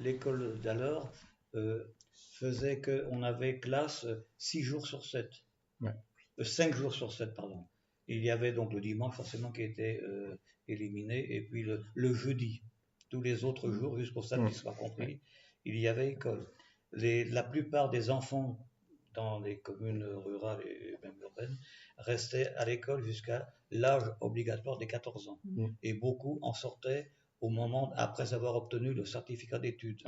l'école d'alors faisait qu'on avait classe 6 jours sur 7. Ouais. 5 jours sur 7, pardon. Il y avait donc le dimanche forcément qui était éliminé, et puis le jeudi. Tous les autres jours, jusqu'au samedi soir compris, il y avait école. La plupart des enfants dans les communes rurales et même urbaines restaient à l'école jusqu'à l'âge obligatoire des 14 ans. Et beaucoup en sortaient au moment, après avoir obtenu le certificat d'études.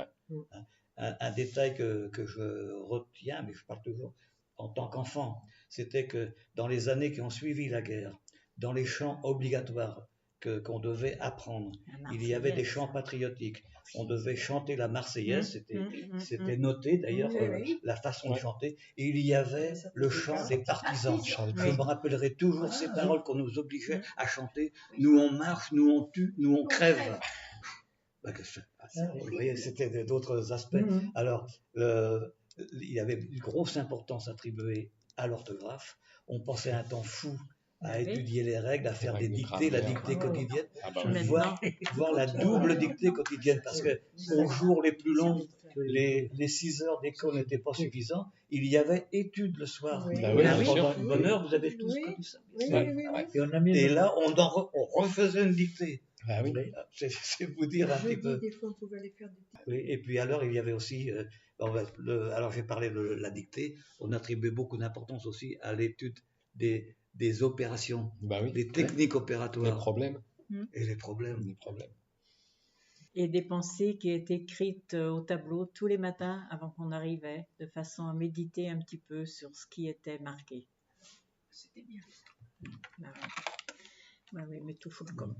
Un détail que je retiens, mais je parle toujours en tant qu'enfant, c'était que dans les années qui ont suivi la guerre, dans les chants obligatoires qu'on devait apprendre, il y avait des chants patriotiques. On devait chanter la Marseillaise, c'était noté d'ailleurs, la façon de chanter, et il y avait le chant des partisans. Je me rappellerai toujours ces paroles qu'on nous obligeait à chanter. Nous on marche, nous on tue, nous on crève. Vous voyez, c'était d'autres aspects. Alors, il y avait une grosse importance attribuée à l'orthographe. On passait un temps fou à étudier les règles, à faire des dictées, la dictée quotidienne, voire la double dictée quotidienne, parce que aux jours les plus longs, les 6 heures d'école n'étaient pas suffisantes. Il y avait études le soir. Pendant une bonne heure, vous avez tous connu ça. Et là, on refaisait une dictée. C'est vous dire un petit peu. Des fois, on pouvait aller faire des... Oui, et puis alors, il y avait aussi, alors j'ai parlé de la dictée, on attribuait beaucoup d'importance aussi à l'étude des opérations, des techniques opératoires. Les problèmes. Et les problèmes. Et des pensées qui étaient écrites au tableau tous les matins avant qu'on arrivait, de façon à méditer un petit peu sur ce qui était marqué. C'était bien. Oui, mais tout faut le comme.